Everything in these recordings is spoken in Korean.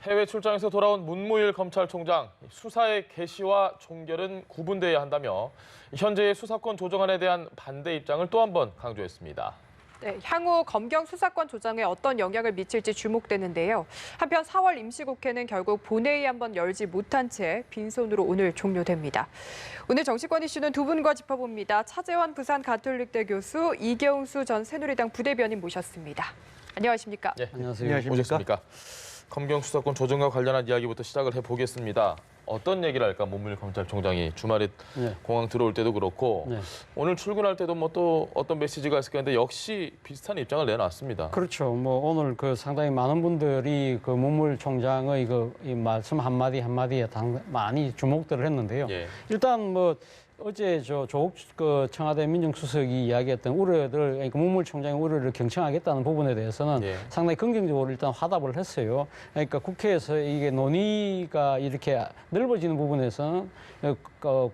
해외 출장에서 돌아온 문무일 검찰총장, 수사의 개시와 종결은 구분돼야 한다며 현재의 수사권 조정안에 대한 반대 입장을 또 한 번 강조했습니다. 네, 향후 검경 수사권 조정에 어떤 영향을 미칠지 주목되는데요. 한편 4월 임시국회는 결국 본회의 한번 열지 못한 채 빈손으로 오늘 종료됩니다. 오늘 정치권 이슈는 두 분과 짚어봅니다. 차재원 부산 가톨릭대 교수, 이경수 전 새누리당 부대변인 모셨습니다. 안녕하십니까? 네, 안녕하세요. 오셨습니까? 검경 수사권 조정과 관련한 이야기부터 시작을 해보겠습니다. 어떤 얘기를 할까, 문무일 검찰총장이 주말에 공항 들어올 때도 그렇고 오늘 출근할 때도 뭐 또 어떤 메시지가 있을까 했는데 역시 비슷한 입장을 내놨습니다. 그렇죠. 뭐 오늘 상당히 많은 분들이 문무일 총장의 이 말씀 한마디 한마디에 많이 주목들을 했는데요. 일단 어제 조국 청와대 민정수석이 이야기했던 우려들, 그러니까 문무일 총장의 우려를 경청하겠다는 부분에 대해서는 상당히 긍정적으로 일단 화답을 했어요. 그러니까 국회에서 이게 논의가 이렇게 넓어지는 부분에서는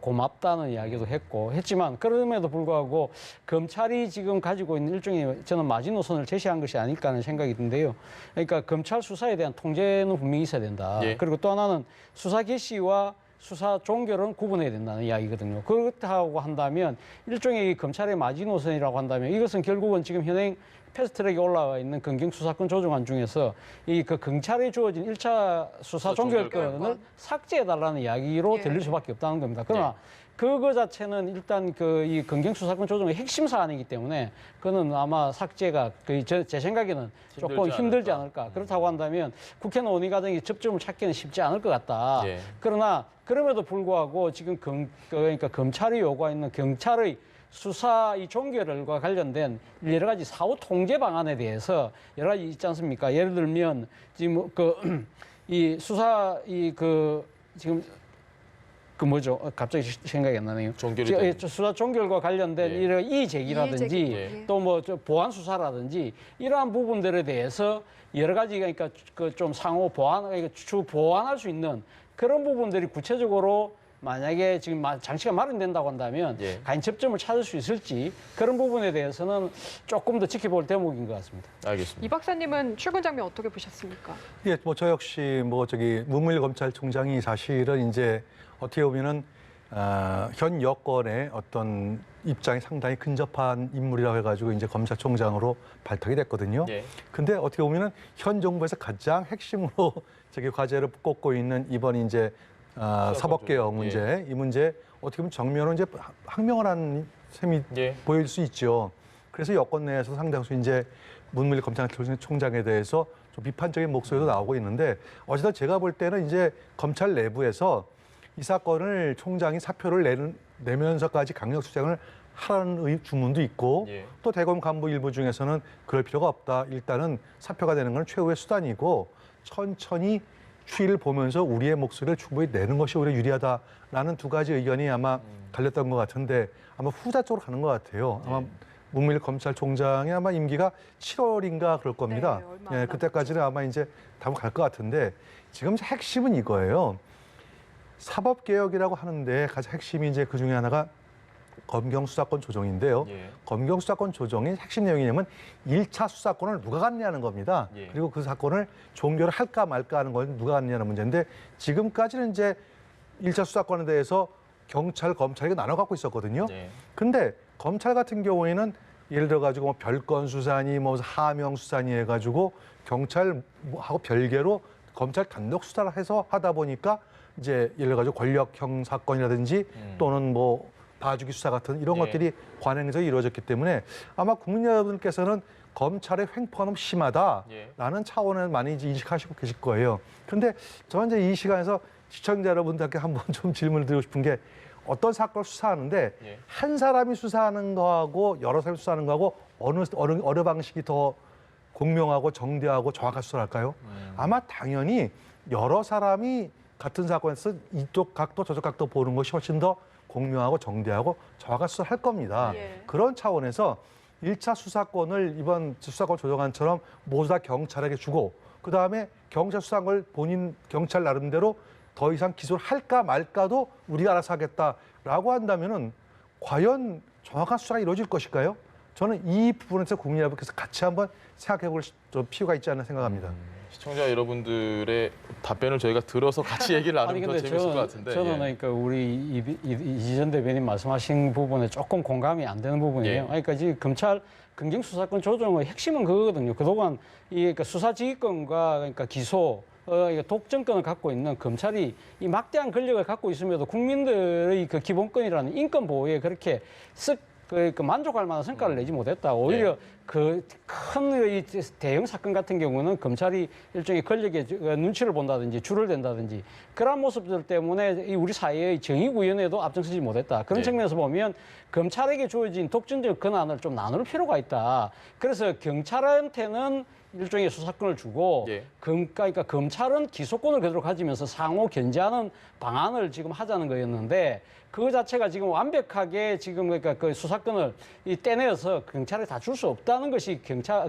고맙다는 이야기도 했지만 그럼에도 불구하고 검찰이 지금 가지고 있는 일종의 저는 마지노선을 제시한 것이 아닐까 하는 생각이 드는데요. 그러니까 검찰 수사에 대한 통제는 분명히 있어야 된다. 그리고 또 하나는 수사 개시와 수사 종결은 구분해야 된다는 이야기거든요. 그렇다고 한다면 일종의 검찰의 마지노선이라고 한다면 이것은 결국은 지금 현행 패스트트랙에 올라와 있는 검경수사권 조정안 중에서 경찰에 주어진 1차 수사 종결권을 삭제해달라는 이야기로 들릴 수밖에 없다는 겁니다. 그러나 그거 자체는 일단 이 검경수사권 조정의 핵심 사안이기 때문에 그거는 아마 삭제가 제 생각에는 조금 힘들지 않을까. 그렇다고 한다면 국회 논의 과정에 접점을 찾기는 쉽지 않을 것 같다. 그러나 그럼에도 불구하고 지금 그러니까 검찰이 요구하는 경찰의 수사 이 종결과 관련된 여러 가지 사후 통제 방안에 대해서 여러 가지 있지 않습니까? 예를 들면 지금 이 수사 지금 갑자기 생각이 안 나네요. 수사 종결과 관련된 이런 이의제기라든지 또 보안 수사라든지 이러한 부분들에 대해서 여러 가지 그러니까 좀 상호 보완, 추 보완할 수 있는 그런 부분들이 구체적으로 만약에 지금 장치가 마련된다고 한다면 과연 접점을 찾을 수 있을지 그런 부분에 대해서는 조금 더 지켜볼 대목인 것 같습니다. 알겠습니다. 이 박사님은 출근 장면 어떻게 보셨습니까? 예, 저 역시 문무일 검찰총장이 사실은 이제 어떻게 보면은 현 여권의 어떤 입장이 상당히 근접한 인물이라고 해가지고 이제 검찰총장으로 발탁이 됐거든요. 근데 어떻게 보면은 현 정부에서 가장 핵심으로 과제를 꼽고 있는 이번 이제 사법개혁 문제, 이 문제 어떻게 보면 정면으로 이제 항명을 한 셈이 보일 수 있죠. 그래서 여권 내에서 상당수 이제 문무일 검찰총장에 대해서 좀 비판적인 목소리도 나오고 있는데 어쨌든 제가 볼 때는 이제 검찰 내부에서 이 사건을 총장이 사표를 내면서까지 강력 수정을 하라는 주문도 있고 또 대검 간부 일부 중에서는 그럴 필요가 없다. 일단은 사표가 되는 건 최후의 수단이고 천천히 추이를 보면서 우리의 목소리를 충분히 내는 것이 오히려 유리하다라는 두 가지 의견이 아마 갈렸던 것 같은데 아마 후자 쪽으로 가는 것 같아요. 아마 문무일 검찰총장의 아마 임기가 7월인가 그럴 겁니다. 그때까지는 아마 이제 답을 갈 것 같은데 지금 핵심은 이거예요. 사법개혁이라고 하는데 가장 핵심이 이제 그 중에 하나가 검경수사권 조정인데요. 검경수사권 조정의 핵심 내용이냐면 1차 수사권을 누가 갖느냐는 겁니다. 그리고 그 사건을 종결을 할까 말까 하는 건 누가 갖느냐는 문제인데 지금까지는 이제 1차 수사권에 대해서 경찰, 검찰이 나눠 갖고 있었거든요. 근데 검찰 같은 경우에는 예를 들어 가지고 별건 수사니 하명 수사니 해가지고 경찰하고 별개로 검찰 단독 수사를 해서 하다 보니까 이제 예를 들어 가지고 권력형 사건이라든지 또는 봐주기 수사 같은 이런 것들이 관행에서 이루어졌기 때문에 아마 국민 여러분께서는 검찰의 횡포가 너무 심하다라는 차원을 많이 인식하시고 계실 거예요. 그런데 저는 이제 이 시간에서 시청자 여러분들께 한번 좀 질문을 드리고 싶은 게 어떤 사건을 수사하는데 한 사람이 수사하는 거하고 여러 사람이 수사하는 거하고 어느 방식이 더 공명하고 정대하고 정확한 수사를 할까요? 아마 당연히 여러 사람이 같은 사건에서 이쪽 각도 저쪽 각도 보는 것이 훨씬 더 공명하고 정대하고 정확한 수사를 할 겁니다. 그런 차원에서 1차 수사권을 이번 수사권 조정안처럼 모두 다 경찰에게 주고 그다음에 경찰 수사한 걸 본인 경찰 나름대로 더 이상 기소를 할까 말까도 우리가 알아서 하겠다라고 한다면은 과연 정확한 수사가 이루어질 것일까요? 저는 이 부분에서 국민 여러분께서 같이 한번 생각해 볼 필요가 있지 않나 생각합니다. 시청자 여러분들의 답변을 저희가 들어서 같이 얘기를 나누면 더 재밌을 것 같은데. 저는 그러니까 우리 이전 대변인 말씀하신 부분에 조금 공감이 안 되는 부분이에요. 그러니까 지금 검찰 검경수사권 조정의 핵심은 그거거든요. 그동안 이 그러니까 수사지휘권과 그러니까 기소 독점권을 갖고 있는 검찰이 이 막대한 권력을 갖고 있음에도 국민들의 그 기본권이라는 인권 보호에 그렇게 만족할 만한 성과를 내지 못했다. 오히려 그 큰 대형 사건 같은 경우는 검찰이 일종의 권력의 눈치를 본다든지 줄을 댄다든지 그런 모습들 때문에 우리 사회의 정의구현에도 앞장서지 못했다. 그런 측면에서 보면 검찰에게 주어진 독점적 권한을 좀 나눌 필요가 있다. 그래서 경찰한테는 일종의 수사권을 주고 그러니까 검찰은 기소권을 그대로 가지면서 상호 견제하는 방안을 지금 하자는 거였는데 그 자체가 지금 완벽하게 지금 그러니까 그 수사권을 떼내어서 경찰에 다 줄 수 없다는 것이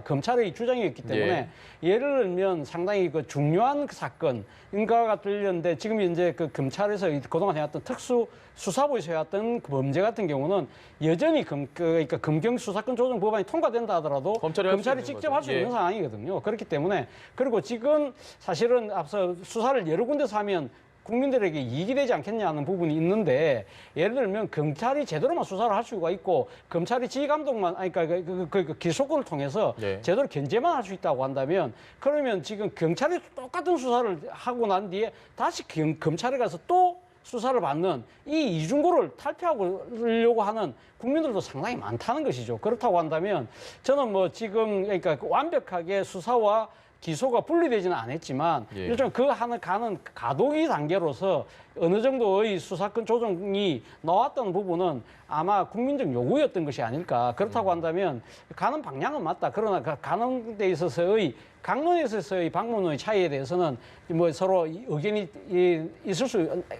검찰의 주장이었기 때문에 예를 들면 상당히 그 중요한 사건인가 관련된 지금 이제 그 검찰에서 그동안 해왔던 특수 수사부에서 해왔던 그 범죄 같은 경우는 여전히 그러니까 검경수사권 조정 법안이 통과된다 하더라도 검찰이 직접 할 수 있는 상황이거든요. 그렇기 때문에 그리고 지금 사실은 앞서 수사를 여러 군데서 하면 국민들에게 이익이 되지 않겠냐는 부분이 있는데 예를 들면 경찰이 제대로만 수사를 할 수가 있고 검찰이 지휘감독만 그러니까 그 기소권을 통해서 제대로 견제만 할 수 있다고 한다면 그러면 지금 경찰이 똑같은 수사를 하고 난 뒤에 다시 검찰에 가서 또 수사를 받는 이 이중고를 탈피하려고 하는 국민들도 상당히 많다는 것이죠. 그렇다고 한다면 저는 뭐 지금 그러니까 완벽하게 수사와 기소가 분리되지는 않았지만 일종 가는 가동기 단계로서 어느 정도의 수사권 조정이 나왔던 부분은 아마 국민적 요구였던 것이 아닐까. 그렇다고 한다면 가는 방향은 맞다. 그러나 가는 데 있어서의 강론에 있어서의 방법론의 차이에 대해서는 뭐 서로 의견이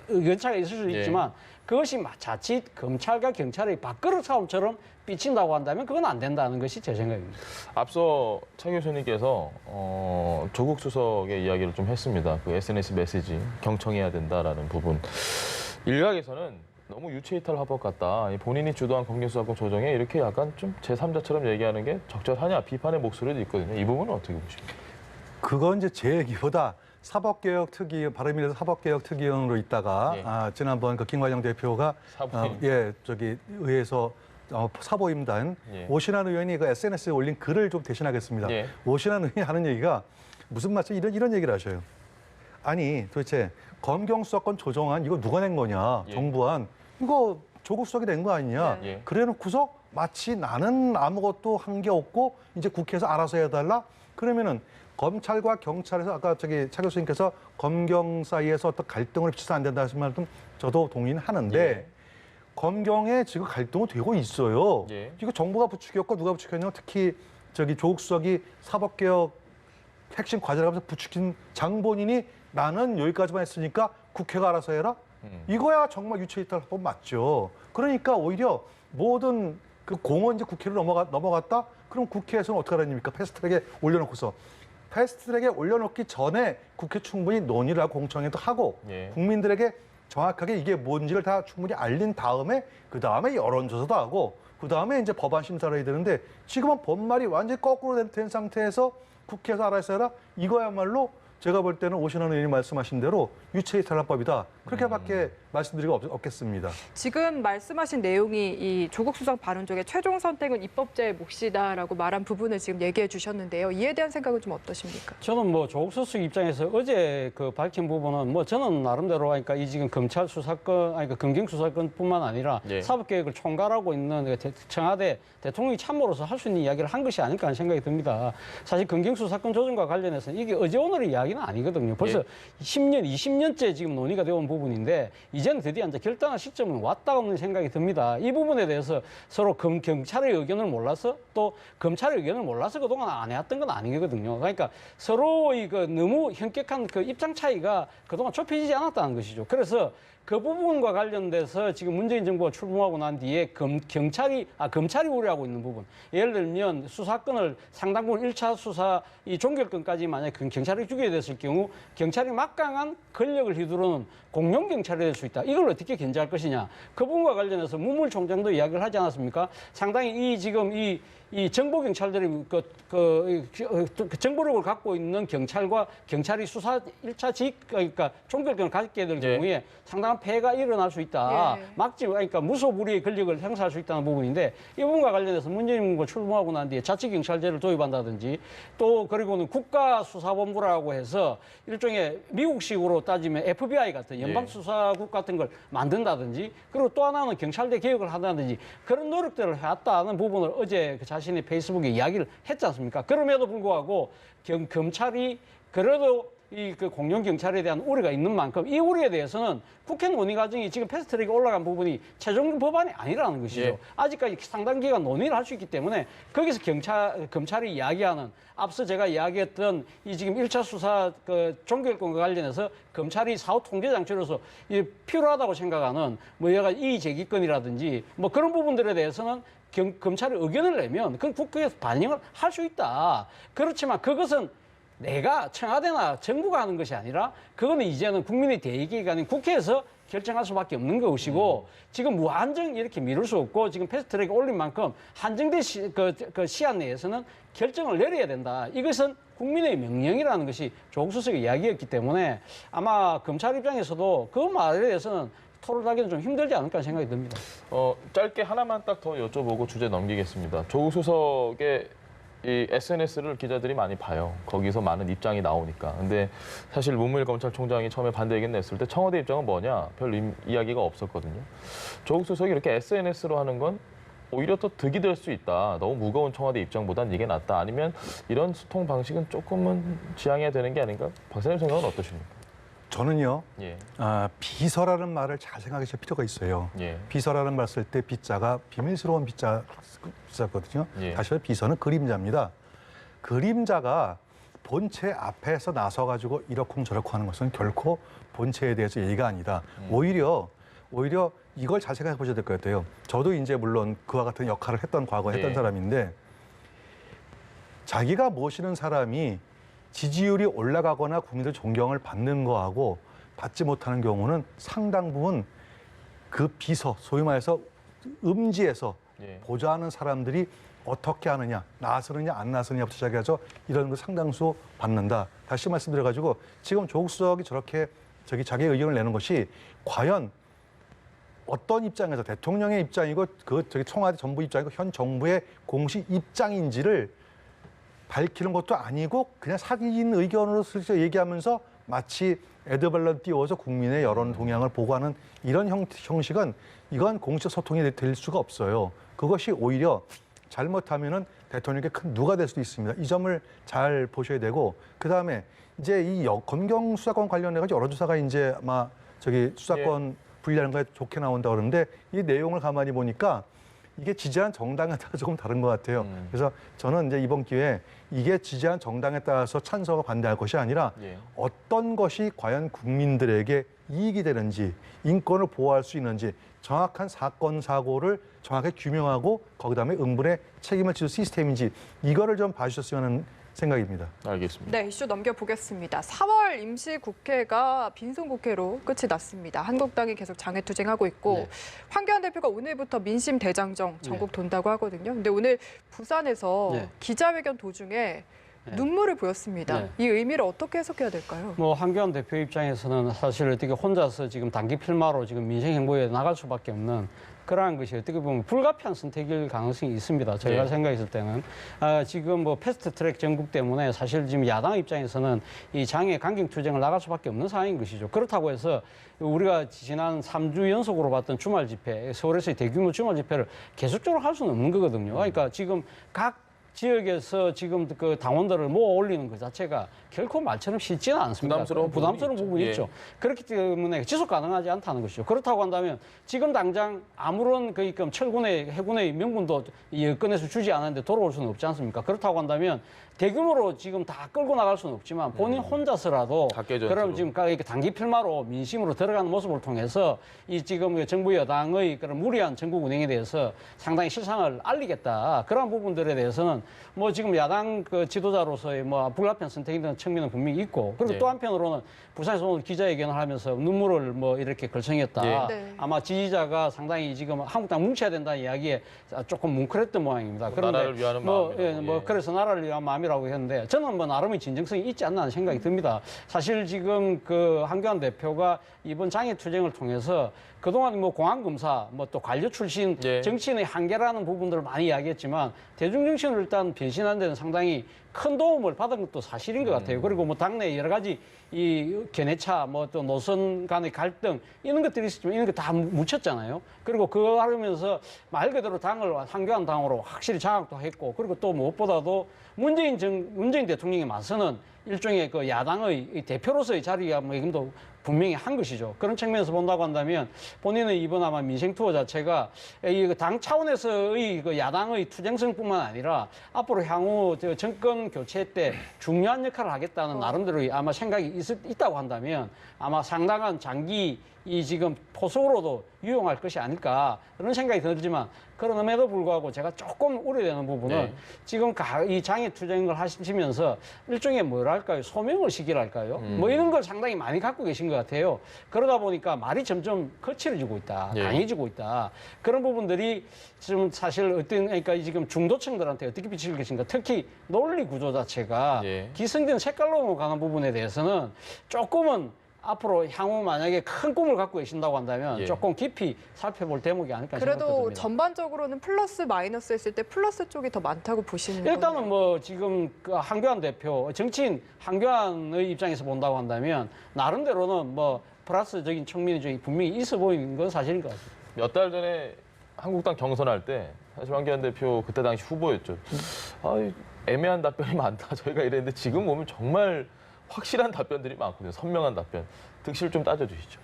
의견차가 있을 수 있지만 그것이 자칫 검찰과 경찰의 밥그릇 싸움처럼 삐친다고 한다면 그건 안 된다는 것이 제 생각입니다. 앞서 차 교수님께서 조국 수석의 이야기를 좀 했습니다. 그 SNS 메시지 경청해야 된다라는 부분. 일각에서는 너무 유체이탈 화법 같다. 본인이 주도한 검경수사권 조정에 이렇게 약간 좀 제3자처럼 얘기하는 게 적절하냐 비판의 목소리도 있거든요. 이 부분은 어떻게 보십니까? 그건 이제 제 얘기보다 사법개혁 특위, 바른미래에서 사법개혁 특위원으로 있다가 지난번 그 김관영 대표가 의회에서 사보임단 오신환 의원이 그 SNS에 올린 글을 좀 대신하겠습니다. 오신환 의원이 하는 얘기가 무슨 말이죠? 이런 얘기를 하셔요. 아니 도대체 검경수사권 조정안 이거 누가 낸 거냐? 정부안 이거 조국 수석이 낸 거 아니냐? 그래놓고서 마치 나는 아무것도 한 게 없고 이제 국회에서 알아서 해달라? 그러면은 검찰과 경찰에서 아까 차 교수님께서 검경 사이에서 어떤 갈등을 비춰서 안 된다 하신 말도 저도 동의는 하는데 검경에 지금 갈등이 되고 있어요. 이거 정부가 부추겼고 누가 부추겼냐면 특히 조국 수석이 사법개혁 핵심 과제라면서 부추긴 장본인이 나는 여기까지만 했으니까 국회가 알아서 해라? 이거야 정말 유체이탈 법 맞죠. 그러니까 오히려 모든 그 공원 이제 국회로 넘어갔다? 그럼 국회에서는 어떻게 하라니까 패스트트랙에 올려놓고서 패스트트랙에 올려놓기 전에 국회 충분히 논의를 하고 공청회도 하고 국민들에게 정확하게 이게 뭔지를 다 충분히 알린 다음에 그 다음에 여론조사도 하고 그 다음에 이제 법안 심사를 해야 되는데 지금은 법말이 완전히 거꾸로 된 상태에서 국회에서 알아서 해라? 이거야말로 제가 볼 때는 오신환 의원이 말씀하신 대로 유체이탈법이다. 그렇게밖에 말씀드리기가 없겠습니다. 지금 말씀하신 내용이 이 조국 수석 발언 중에 최종 선택은 입법자의 몫이다라고 말한 부분을 지금 얘기해 주셨는데요. 이에 대한 생각은 좀 어떠십니까? 저는 뭐 조국 수석 입장에서 어제 그 밝힌 부분은 뭐 저는 나름대로 그러니까 이 지금 검찰 수사권 아니 그 검경 수사권뿐만 아니라 사법개혁을 총괄하고 있는 청와대 대통령이 참모로서 할 수 있는 이야기를 한 것이 아닐까 하는 생각이 듭니다. 사실 검경 수사권 조정과 관련해서는 이게 어제 오늘의 이야기는 아니거든요. 벌써 10년, 20년째 지금 논의가 되어 온 부분인데 이제는 드디어 이제 결단할 시점은 왔다는 생각이 듭니다. 이 부분에 대해서 서로 경찰의 의견을 몰라서 또 검찰의 의견을 몰라서 그동안 안 해왔던 건 아니거든요. 그러니까 서로의 그 너무 현격한 그 입장 차이가 그동안 좁혀지지 않았다는 것이죠. 그래서 그 부분과 관련돼서 지금 문재인 정부가 출범하고 난 뒤에 검찰이 우려하고 있는 부분. 예를 들면 수사권을 상당 부분 1차 수사 이 종결권까지 만약 경찰이 주게 됐을 경우 경찰이 막강한 권력을 휘두르는 공룡 경찰이 될 수 있다. 이걸 어떻게 견제할 것이냐. 그 부분과 관련해서 문물총장도 이야기를 하지 않았습니까? 상당히 이 정보 경찰들이 정보력을 갖고 있는 경찰이 수사 1차 그러니까 종결권을 갖게 될 경우에 상당한 폐해가 일어날 수 있다. 그러니까 무소불위의 권력을 행사할 수 있다는 부분인데 이 부분과 관련해서 문재인 정부가 출범하고 난 뒤에 자치경찰제를 도입한다든지 또 그리고는 국가수사본부라고 해서 일종의 미국식으로 따지면 FBI 같은 연방수사국 같은 걸 만든다든지 그리고 또 하나는 경찰대 개혁을 한다든지 그런 노력들을 해왔다는 부분을 어제 그 자신의 페이스북에 이야기를 했지 않습니까? 그럼에도 불구하고 검찰이 그래도 그 공룡 경찰에 대한 우려가 있는 만큼 이 우려에 대해서는 국회 논의 과정이 지금 패스트트랙에 올라간 부분이 최종 법안이 아니라는 것이죠. 아직까지 상당 기간 논의를 할 수 있기 때문에 거기서 검찰이 이야기하는 앞서 제가 이야기했던 이 지금 1차 수사 그 종결권과 관련해서 검찰이 사후 통제 장치로서 필요하다고 생각하는 뭐 여러 가지 이의제기권이라든지 뭐 그런 부분들에 대해서는 검찰이 의견을 내면 그건 국회에서 반영을 할 수 있다. 그렇지만 그것은 내가 청와대나 정부가 하는 것이 아니라 그거는 이제는 국민의 대의기관인 국회에서 결정할 수밖에 없는 것이고 지금 무한정 이렇게 미룰 수 없고 지금 패스트트랙에 올린 만큼 한정된 시한 내에서는 결정을 내려야 된다. 이것은 국민의 명령이라는 것이 조국 수석의 이야기였기 때문에 아마 검찰 입장에서도 그 말에 대해서는 토론하기는 좀 힘들지 않을까 생각이 듭니다. 짧게 하나만 딱 더 여쭤보고 주제 넘기겠습니다. 조국 수석의 이 SNS를 기자들이 많이 봐요. 거기서 많은 입장이 나오니까. 근데 사실 문무일 검찰총장이 처음에 반대 의견 냈을 때 청와대 입장은 뭐냐? 별 이야기가 없었거든요. 조국 수석이 이렇게 SNS로 하는 건 오히려 더 득이 될 수 있다. 너무 무거운 청와대 입장보단 이게 낫다. 아니면 이런 소통 방식은 조금은 지양해야 되는 게 아닌가? 박사님 생각은 어떠십니까? 저는요, 비서라는 말을 잘 생각하실 필요가 있어요. 비서라는 말 쓸 때 비자가 비밀스러운 비자거든요. 사실 비서는 그림자입니다. 그림자가 본체 앞에서 나서가지고 이러쿵저러쿵 하는 것은 결코 본체에 대해서 얘기가 아니다. 오히려 이걸 잘 생각해 보셔야 될 것 같아요. 저도 이제 물론 그와 같은 역할을 과거에 했던 사람인데 자기가 모시는 사람이 지지율이 올라가거나 국민들 존경을 받는 거하고 받지 못하는 경우는 상당 부분 그 비서, 소위 말해서 음지에서 보좌하는 사람들이 어떻게 하느냐, 나서느냐 안 나서느냐부터 시작해서 이런 거 상당수 받는다. 다시 말씀드려가지고 지금 조국 수석이 저렇게 자기의 의견을 내는 것이 과연 어떤 입장에서 대통령의 입장이고 청와대 정부 입장이고 현 정부의 공식 입장인지를 밝히는 것도 아니고 그냥 사기인 의견으로 슬쩍 얘기하면서 마치 에드벌런 띄워서 국민의 여론 동향을 보고하는 이런 형식은 이건 공식 소통이 될 수가 없어요. 그것이 오히려 잘못하면은 대통령에게 큰 누가 될 수도 있습니다. 이 점을 잘 보셔야 되고 그다음에 이제 이 검경 수사권 관련해서 여론조사가 이제 아마 수사권 분리하는 거에 좋게 나온다 그러는데 이 내용을 가만히 보니까 이게 지지한 정당에 따라 조금 다른 것 같아요. 그래서 저는 이제 이번 기회에 이게 지지한 정당에 따라서 찬성과 반대할 것이 아니라 어떤 것이 과연 국민들에게 이익이 되는지 인권을 보호할 수 있는지 정확한 사건 사고를 정확하게 규명하고 거기다음에 응분의 책임을 지는 시스템인지 이거를 좀 봐주셨으면 하는 생각입니다. 알겠습니다. 네, 이슈 넘겨보겠습니다. 4월 임시국회가 빈손국회로 끝이 났습니다. 한국당이 계속 장애투쟁하고 있고 황교안 대표가 오늘부터 민심 대장정 전국 돈다고 하거든요. 근데 오늘 부산에서 기자회견 도중에 눈물을 보였습니다. 이 의미를 어떻게 해석해야 될까요? 황교안 대표 입장에서는 사실 어떻게 혼자서 지금 단기 필마로 지금 민생 행보에 나갈 수밖에 없는 그러한 것이 어떻게 보면 불가피한 선택일 가능성이 있습니다. 저희가 생각했을 때는 지금 패스트트랙 전국 때문에 사실 지금 야당 입장에서는 이 장애 강경 투쟁을 나갈 수밖에 없는 상황인 것이죠. 그렇다고 해서 우리가 지난 3주 연속으로 봤던 주말 집회, 서울에서의 대규모 주말 집회를 계속적으로 할 수는 없는 거거든요. 그러니까 지금 각 지역에서 지금 그 당원들을 모아 올리는 것 자체가 결코 말처럼 쉽지는 않습니다. 부담스러운 부분이 있죠. 그렇기 때문에 지속 가능하지 않다는 것이죠. 그렇다고 한다면 지금 당장 아무런 철군의 해군의 명분도 여건에서 주지 않았는데 돌아올 수는 없지 않습니까? 그렇다고 한다면 대규모로 지금 다 끌고 나갈 수는 없지만 본인 혼자서라도 그럼 지금 이렇게 단기 필마로 민심으로 들어가는 모습을 통해서 이 지금 정부 여당의 그런 무리한 전국 운행에 대해서 상당히 실상을 알리겠다. 그런 부분들에 대해서는 뭐 지금 야당 그 지도자로서의 뭐 불가피한 선택이 되는 측면은 분명히 있고 그리고 또 한편으로는 부산에서 오늘 기자회견을 하면서 눈물을 뭐 이렇게 걸청했다. 아마 지지자가 상당히 지금 한국당 뭉쳐야 된다는 이야기에 조금 뭉클했던 모양입니다. 그런데 나라를 위하는 뭐 그래서 나라를 위한 마음이라고 했는데 저는 뭐 나름의 진정성이 있지 않나 하는 생각이 듭니다. 사실 지금 그 한교안 대표가 이번 장애투쟁을 통해서 그동안 뭐 공안검사, 뭐 또 관료 출신 정치인의 한계라는 부분들을 많이 이야기했지만 대중정치인을 일단 변신하는 데는 상당히 큰 도움을 받은 것도 사실인 것 같아요. 그리고 뭐 당내 여러 가지 이 견해차, 뭐 또 노선 간의 갈등 이런 것들이 있었지만 이런 거 다 묻혔잖아요. 그리고 그거 하면서 말 그대로 당을 한교안 당으로 확실히 장악도 했고 그리고 또 무엇보다도 문재인 대통령에 맞서는 일종의 그 야당의 대표로서의 자리가 뭐 지금도 분명히 한 것이죠. 그런 측면에서 본다고 한다면 본인은 이번 아마 민생 투어 자체가 이 당 차원에서의 그 야당의 투쟁성뿐만 아니라 앞으로 향후 정권 교체 때 중요한 역할을 하겠다는 나름대로 아마 생각이 있다고 한다면 아마 상당한 장기 이 지금 포석으로도 유용할 것이 아닐까 그런 생각이 들지만 그럼에도 불구하고 제가 조금 우려되는 부분은 지금 이 장애 투쟁을 하시면서 일종의 뭐랄까요 소명을 시키랄까요 뭐 이런 걸 상당히 많이 갖고 계신 것 같아요. 그러다 보니까 말이 점점 거칠어지고 있다, 강해지고 있다 그런 부분들이 지금 사실 그러니까 지금 중도층들한테 어떻게 비칠 것인가 특히 논리 구조 자체가 기성된 색깔로 가는 부분에 대해서는 조금은 앞으로 향후 만약에 큰 꿈을 갖고 계신다고 한다면 조금 깊이 살펴볼 대목이 아닐까 생각됩니다. 그래도 전반적으로는 플러스 마이너스 했을 때 플러스 쪽이 더 많다고 보시는 거예요? 일단은 뭐 지금 그 한교안 대표 정치인 한교안의 입장에서 본다고 한다면 나름대로는 뭐 플러스적인 측면이 분명히 있어 보이는 건 사실인 것 같습니다. 몇 달 전에 한국당 경선할 때 사실 한교안 대표 그때 당시 후보였죠. 애매한 답변이 많다 저희가 이랬는데 지금 보면 정말 확실한 답변들이 많거든요. 선명한 답변. 득실 좀 따져주시죠.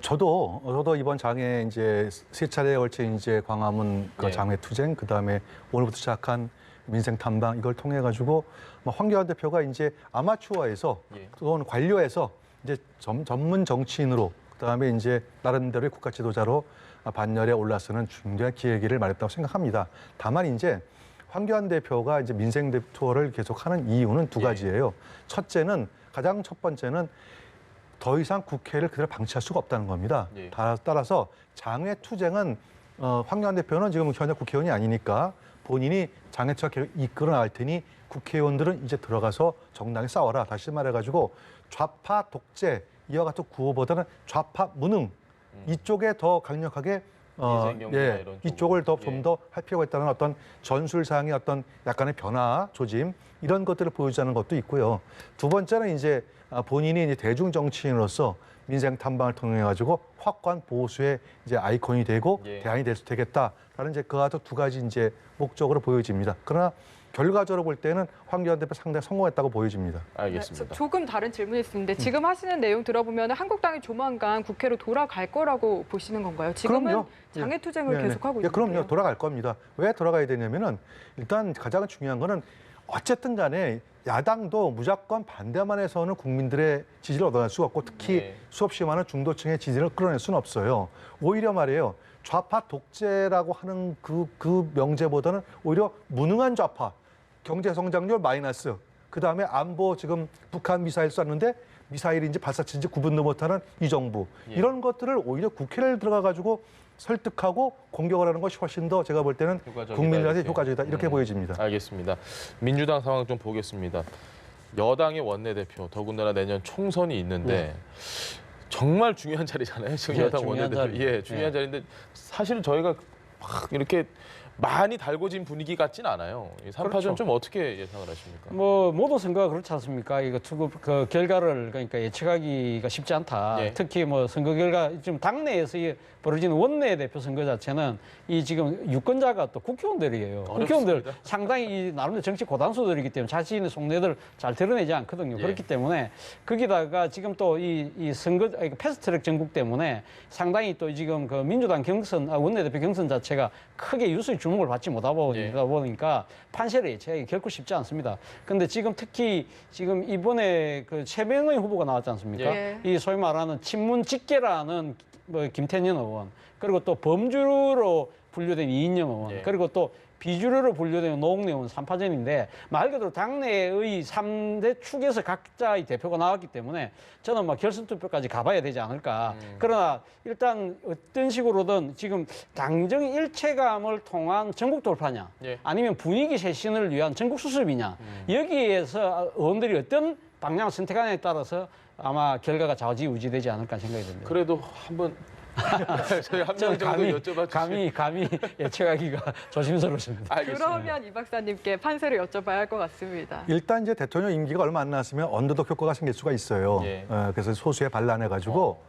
저도 이번 장애 이제 세 차례에 걸쳐 이제 광화문 그 장애 투쟁, 그 다음에 오늘부터 시작한 민생 탐방 이걸 통해 가지고 황교안 대표가 이제 아마추어에서 또는 관료에서 이제 전문 정치인으로 그 다음에 이제 나름대로의 국가 지도자로 반열에 올라서는 중요한 기회기를 말했다고 생각합니다. 다만 이제 황교안 대표가 이제 민생 투어를 계속하는 이유는 두 가지예요. 첫째는 가장 첫 번째는 더 이상 국회를 그대로 방치할 수가 없다는 겁니다. 따라서 장외 투쟁은 황교안 대표는 지금 현역 국회의원이 아니니까 본인이 장외 투쟁을 이끌어 나갈 테니 국회의원들은 이제 들어가서 정당에 싸워라. 다시 말해가지고 좌파 독재 이와 같은 구호보다는 좌파 무능 이쪽에 더 강력하게 이쪽을 더 좀 더 할 필요가 있다는 어떤 전술상의 어떤 약간의 변화, 조짐 이런 것들을 보여주자는 것도 있고요. 두 번째는 이제 본인이 이제 대중 정치인으로서 민생 탐방을 통해 가지고 확고한 보수의 이제 아이콘이 되고 대안이 될 수 되겠다라는 이제 그와 두 가지 이제 목적으로 보여집니다. 그러나 결과적으로 볼 때는 황교안 대표 상당히 성공했다고 보여집니다. 알겠습니다. 네, 조금 다른 질문이 있는데 지금 하시는 내용 들어보면 한국당이 조만간 국회로 돌아갈 거라고 보시는 건가요? 지금은 그럼요. 장애 투쟁을 계속하고 있는데요. 그럼요. 돌아갈 겁니다. 왜 돌아가야 되냐면은 일단 가장 중요한 거는 어쨌든 간에 야당도 무조건 반대만 해서는 국민들의 지지를 얻어낼 수가 없고 특히 수없이 많은 중도층의 지지를 끌어낼 수는 없어요. 오히려 말이에요. 좌파 독재라고 하는 그 명제보다는 오히려 무능한 좌파, 경제 성장률 마이너스, 그다음에 안보 지금 북한 미사일 쐈는데 미사일이 이제 발사친 지 9분도 못하는 이 정부. 이런 것들을 오히려 국회를 들어가 가지고 설득하고 공격을 하는 것이 훨씬 더 제가 볼 때는 국민들한테 효과적이다 이렇게 보여집니다. 알겠습니다. 민주당 상황 좀 보겠습니다. 여당의 원내대표 더군다나 내년 총선이 있는데 정말 중요한 자리잖아요. 지금 여당 원내대표. 중요한 자리인데 사실 저희가 막 이렇게 많이 달궈진 분위기 같진 않아요. 이 3파전 좀 어떻게 예상을 하십니까? 뭐 모든 선거가 그렇지 않습니까? 이거 그 결과를 그러니까 예측하기가 쉽지 않다. 특히 뭐 선거 결과 지금 당내에서 벌어지는 원내대표 선거 자체는 이 지금 유권자가 또 국회의원들이에요. 어렵습니다. 국회의원들 상당히 나름대로 정치 고단수들이기 때문에 자신의 속내를 잘 드러내지 않거든요. 그렇기 때문에 거기다가 지금 또 이 선거 패스트트랙 전국 때문에 상당히 또 지금 그 민주당 경선 원내대표 경선 자체가 크게 유수히 주목을 받지 못하다 보니까 판세를 예측하기 결코 쉽지 않습니다. 그런데 지금 특히 지금 이번에 그 3명의 후보가 나왔지 않습니까? 예. 이 소위 말하는 친문직계라는 뭐 김태년 의원, 그리고 또 범주로 분류된 이인영 의원, 그리고 또 비주류로 분류된 노웅래 의원 3파전인데 말 그대로 당내의 3대 축에서 각자의 대표가 나왔기 때문에 저는 막 결선 투표까지 가봐야 되지 않을까. 그러나 일단 어떤 식으로든 지금 당정 일체감을 통한 전국 돌파냐, 아니면 분위기 쇄신을 위한 전국 수습이냐, 여기에서 의원들이 어떤 방향을 선택하냐에 따라서 아마 결과가 좌지우지되지 않을까 생각이 듭니다. 그래도 한번 저희 한 명 정도 여쭤봐 감히 예측하기가 조심스럽습니다. 알겠습니다. 그러면 이 박사님께 판세를 여쭤봐야 할 것 같습니다. 일단 이제 대통령 임기가 얼마 안 남았으면 언더독 효과가 생길 수가 있어요. 그래서 소수에 반란해가지고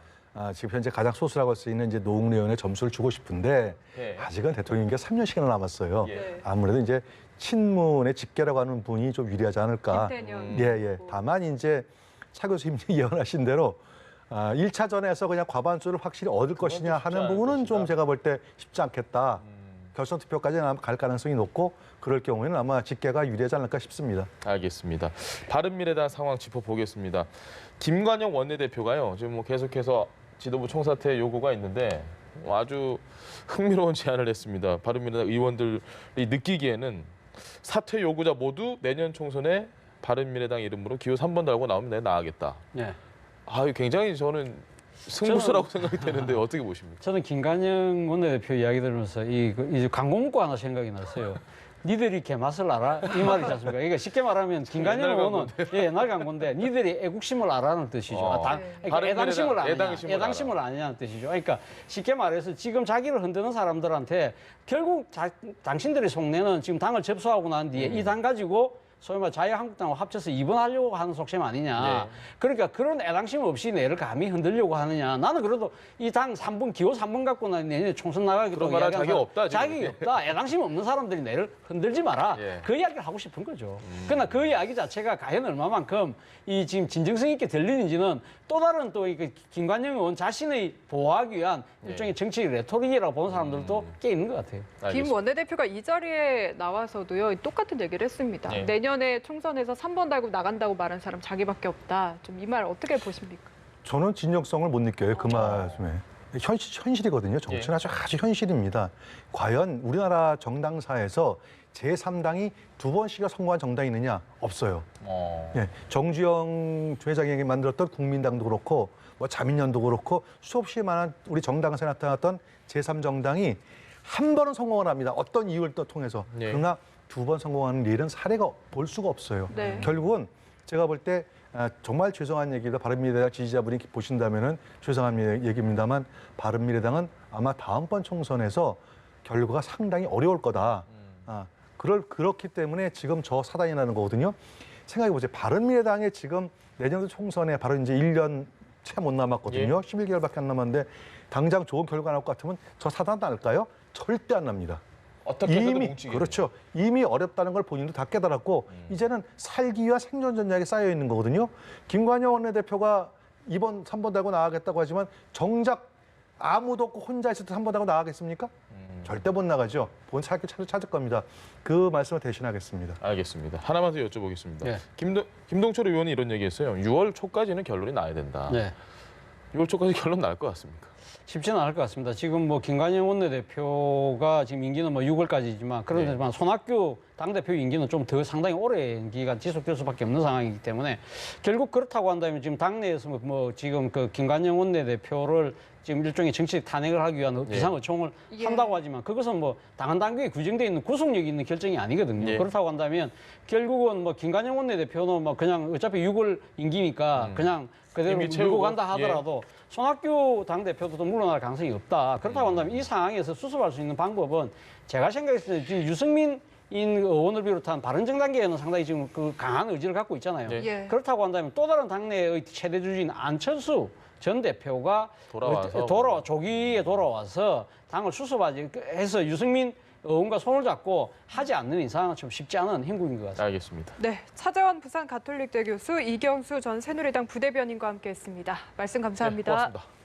지금 현재 가장 소수라고 할 수 있는 이제 노웅래 의원의 점수를 주고 싶은데 아직은 대통령 임기가 3년씩이나 남았어요. 아무래도 이제 친문의 직계라고 하는 분이 좀 유리하지 않을까. 다만 이제 차 교수님이 예언하신 대로 1차전에서 그냥 과반수를 확실히 얻을 것이냐 하는 부분은 좀 제가 볼 때 쉽지 않겠다. 결선 투표까지는 갈 가능성이 높고 그럴 경우에는 아마 직계가 유리하지 않을까 싶습니다. 알겠습니다. 바른미래당 상황 짚어보겠습니다. 김관영 원내대표가요. 지금 뭐 계속해서 지도부 총사퇴 요구가 있는데 아주 흥미로운 제안을 했습니다. 바른미래당 의원들이 느끼기에는 사퇴 요구자 모두 내년 총선에 바른미래당 이름으로 기호 3번 달고 나오면 내가 나가겠다. 굉장히 저는 승부수라고 생각이 되는데 어떻게 보십니까? 저는 김관영 원내대표 이야기 들으면서 이제 광고문구 하나 생각이 났어요. 니들이 개맛을 알아? 이 말이지 않습니까? 그러니까 쉽게 말하면 김관영 의원은 옛날 광고인데 니들이 애국심을 알아는 뜻이죠. 그러니까 애당심을 아느냐는 뜻이죠. 그러니까 쉽게 말해서 지금 자기를 흔드는 사람들한테 결국 당신들의 속내는 지금 당을 접수하고 난 뒤에 이 당 가지고 소위 말 자유한국당하고 합쳐서 입원하려고 하는 속셈 아니냐. 그러니까 그런 애당심 없이 내를 감히 흔들려고 하느냐. 나는 그래도 이 당 3번, 기호 3번 갖고 내년에 총선 나가기로 말할 자격이 없다. 자격이 없다. 애당심 없는 사람들이 내를 흔들지 마라. 그 이야기를 하고 싶은 거죠. 그러나 그 이야기 자체가 과연 얼마만큼 이 지금 진정성 있게 들리는지는 또 다른 또 김관영 의원 자신의 보호하기 위한 일종의 정치 레토릭이라고 보는 사람들도 꽤 있는 것 같아요. 김 원내대표가 이 자리에 나와서도요 똑같은 얘기를 했습니다. 내년에 총선에서 3번 달고 나간다고 말한 사람 자기밖에 없다. 좀 이 말 어떻게 보십니까? 저는 진정성을 못 느껴요. 그 말씀에. 현실이거든요. 정치는 아주 현실입니다. 과연 우리나라 정당사에서 제3당이 2번씩이나 성공한 정당이 있느냐? 없어요. 정주영 회장이 만들었던 국민당도 그렇고 뭐 자민련도 그렇고 수없이 많은 우리 정당사에 나타났던 제3정당이 한 번은 성공을 합니다. 어떤 이유를 또 통해서. 그러나 2번 성공하는 일은 사례가 볼 수가 없어요. 결국은 제가 볼 때 정말 죄송한 얘기다. 바른미래당 지지자분이 보신다면은 죄송한 얘기입니다만 바른미래당은 아마 다음번 총선에서 결과가 상당히 어려울 거다. 그렇기 때문에 지금 저 사단이 나는 거거든요. 생각해 보세요. 바른미래당에 지금 내년도 총선에 바로 이제 1년 채 못 남았거든요. 11개월밖에 안 남았는데 당장 좋은 결과 나올 것 같으면 저 사단 날까요? 절대 안 납니다. 어떻게 해서든 뭉치게. 그렇죠. 이미 어렵다는 걸 본인도 다 깨달았고 이제는 살기 위한 생존 전략이 쌓여 있는 거거든요. 김관영 원내대표가 2번, 3번 달고 나가겠다고 하지만 정작 아무도 없고 혼자 있을 때 3번 달고 나가겠습니까? 절대 못 나가죠. 본 살길 찾을 겁니다. 그 말씀을 대신하겠습니다. 알겠습니다. 하나만 더 여쭤보겠습니다. 김동철 의원이 이런 얘기했어요. 6월 초까지는 결론이 나야 된다. 6월 초까지 결론 날 것 같습니까? 쉽지는 않을 것 같습니다. 지금 뭐 김관영 원내대표가 지금 임기는 뭐 6월까지지만 그러지만 손학규 당대표 임기는 좀 더 상당히 오래 기간 지속될 수밖에 없는 상황이기 때문에 결국 그렇다고 한다면 지금 당내에서 뭐 지금 그 김관영 원내대표를 지금 일종의 정치 탄핵을 하기 위한 비상의총을 한다고 하지만 그것은 뭐 당헌 당규에 규정되어 있는 구속력이 있는 결정이 아니거든요. 그렇다고 한다면 결국은 뭐 김관영 원내대표는 뭐 그냥 어차피 6월 임기니까 그냥 그대로 밀고 간다 하더라도 손학규 당대표도 물러날 가능성이 없다. 그렇다고 한다면 이 상황에서 수습할 수 있는 방법은 제가 생각했을 때 지금 유승민 의원을 비롯한 바른정당계에는 상당히 지금 그 강한 의지를 갖고 있잖아요. 그렇다고 한다면 또 다른 당내의 최대 주주인 안철수 전 대표가 조기에 돌아와서 당을 수습하지 해서 유승민 의원과 손을 잡고 하지 않는 이상 좀 쉽지 않은 행국인 것 같습니다. 알겠습니다. 네, 차재원 부산 가톨릭대 교수, 이경수 전 새누리당 부대변인과 함께했습니다. 말씀 감사합니다. 고맙습니다.